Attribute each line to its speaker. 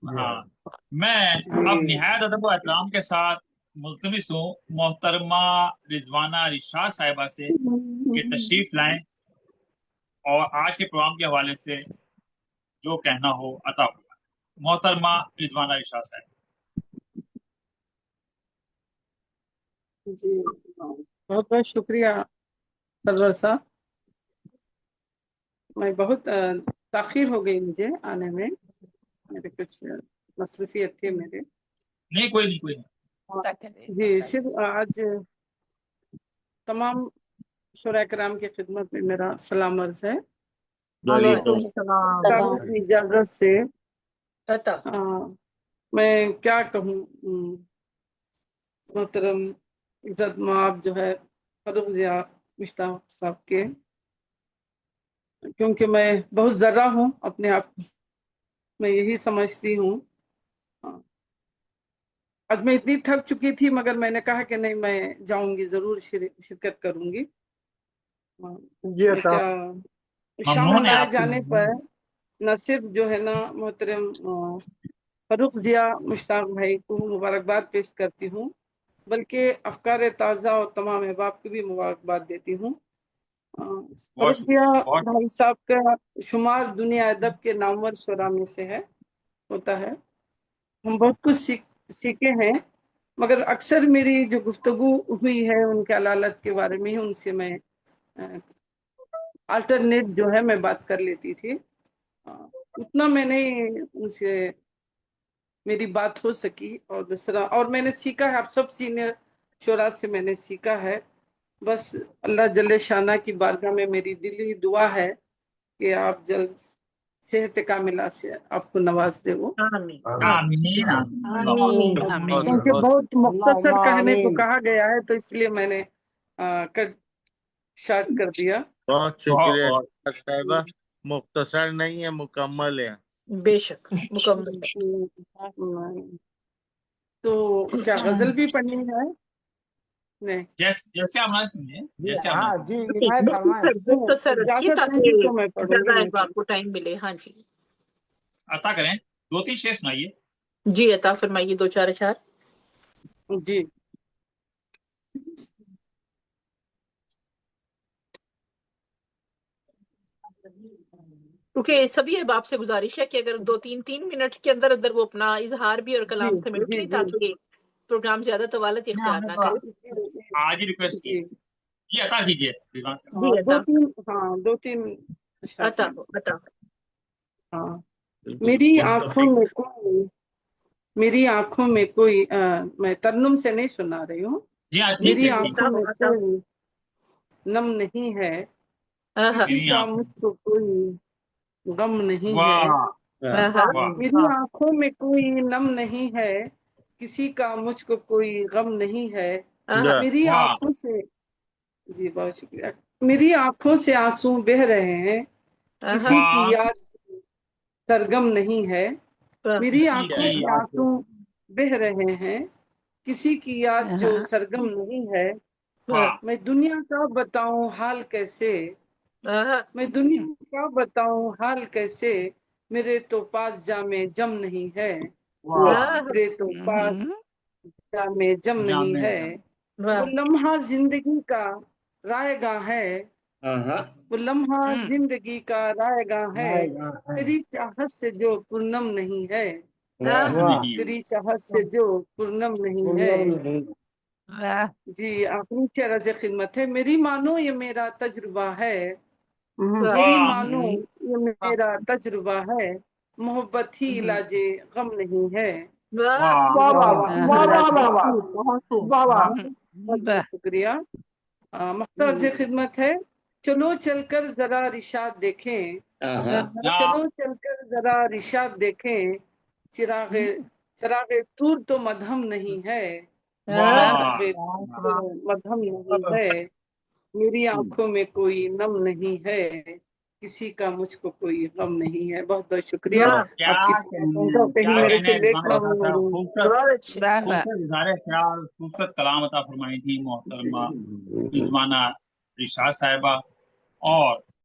Speaker 1: ہاں میں اب نہایت ادب و احترام کے ساتھ ملتمس ہوں محترمہ رضوانہ رشاد صاحبہ سے کہ تشریف لائیں اور آج کے پروگرام کے حوالے سے جو کہنا ہو عطا فرمائیں۔ محترمہ رضوانہ رشاد صاحب۔
Speaker 2: جی بہت بہت شکریہ سرور صاحب، میں بہت تاخیر ہو گئی مجھے آنے میں، میرے کچھ مصروفیت تھے میرے۔
Speaker 1: نہیں کوئی نہیں
Speaker 2: جی صرف آج تمام شعراء کرام کی خدمت میں میرا سلام عرض ہے۔
Speaker 3: وعلیکم السلام۔
Speaker 2: آپ کی اجازت سے میں کیا کہوں، محترم عزت مآب جو ہے فاروق ضیاء مشتاق صاحب کے، کیونکہ میں بہت ذرہ ہوں اپنے آپ کو، میں یہی سمجھتی ہوں۔ آج میں اتنی تھک چکی تھی مگر میں نے کہا کہ نہیں، میں جاؤں گی، ضرور شرکت کروں گی۔ شام ہمارے جانے پر نہ صرف جو ہے نا محترم فاروق ضیاء مشتاق بھائی کو مبارکباد پیش کرتی ہوں، بلکہ افکار تازہ اور تمام احباب کو بھی مبارکباد دیتی ہوں۔ فاروق ضیاء بھائی صاحب کا شمار دنیا ادب کے نامور شعراء میں سے ہوتا ہے۔ ہم بہت کچھ سیکھے ہیں، مگر اکثر میری جو گفتگو ہوئی ہے ان کے علالت کے بارے میں ہی ان سے میں الٹرنیٹ جو ہے میں بات کر لیتی تھی، اتنا میں نہیں ان سے میری بات ہو سکی۔ اور دوسرا، اور میں نے سیکھا ہے، آپ سب سینئر شعراء سے میں نے سیکھا ہے، بس اللہ جل شانہ کی بارگاہ میں میری دلی دعا ہے کہ آپ جلد صحت کاملہ سے آپ کو نواز دے وہ۔ کیونکہ بہت مختصر کہنے کو کہا گیا ہے تو اس لیے میں نے شارٹ کر دیا۔
Speaker 3: بہت شکریہ صاحبہ، مختصر نہیں ہے، مکمل ہے۔
Speaker 4: بے شک مکمل۔
Speaker 2: تو کیا غزل بھی پڑھنی ہے؟ نہیں،
Speaker 1: جیسے آپ سمجھے، جیسے
Speaker 4: مختصر رکھیے تاکہ
Speaker 2: تو میں پڑھوں
Speaker 4: زیادہ
Speaker 2: گی،
Speaker 4: احباب کو ٹائم ملے۔ ہاں جی
Speaker 1: عطا کریں، 2-3 شعر سنائیے۔
Speaker 4: جی عطا فرمائیے 2-4 اشعار۔
Speaker 2: جی
Speaker 4: کیونکہ سبھی احباب سے گزارش ہے کہ اگر 2-3 منٹ کے اندر اندر وہ اپنا اظہار بھی اور کلام سمیٹ لیں تاکہ پروگرام زیادہ طوالت اختیار نہ کرے۔
Speaker 1: آج ہی ریکویسٹ کی یہ عطا کیجیے۔
Speaker 2: دو تین
Speaker 4: عطا
Speaker 2: ہاں۔ میری آنکھوں میں کوئی میں ترنم سے نہیں سنا رہی ہوں، میری آنکھوں میں کوئی نم نہیں ہے، کسی کا مجھ کو کوئی غم نہیں ہے۔ میری آنکھوں میں کوئی نم نہیں ہے، کسی کا مجھ کو کوئی غم نہیں ہے۔ میری آنکھوں سے، جی بہت شکریہ، میری آنکھوں سے آنسو بہہ رہے ہیں، کسی کی یاد سرگم نہیں ہے۔ میری آنکھوں سے آنسو بہہ رہے ہیں، کسی کی یاد جو سرگم نہیں ہے۔ میں دنیا کا بتاؤں حال کیسے، میں دنیا کا بتاؤں حال کیسے، میرے تو پاس جام جم نہیں ہے، میرے تو پاس جام جم نہیں ہے۔ وہ لمحہ زندگی کا رائے گاہ ہے، وہ لمحہ زندگی کا رائے گاہ ہے، تیری چاہت سے جو پورنم نہیں ہے، تیری چاہت سے جو پورنم نہیں ہے۔ جی آخری عرض خدمت ہے، میری مانو یہ میرا تجربہ ہے، میری مانو یہ میرا تجربہ ہے، محبت ہی علاج غم نہیں ہے۔ شکریہ۔ مختصر خدمت ہے، چلو چل کر ذرا رشاد دیکھیں، چلو چل کر ذرا رشاد دیکھیں، چراغ طور تو مدھم نہیں ہے، مدھم نہیں ہے۔ میری آنکھوں میں کوئی نم نہیں ہے، کسی کا مجھ کو کوئی غم نہیں ہے۔ بہت بہت شکریہ آپ کی کہیں میرے سے لیٹ نہ
Speaker 1: خوبصورت کلام عطا فرمائی تھی محترمہ رضوانہ رشاد صاحبہ، اور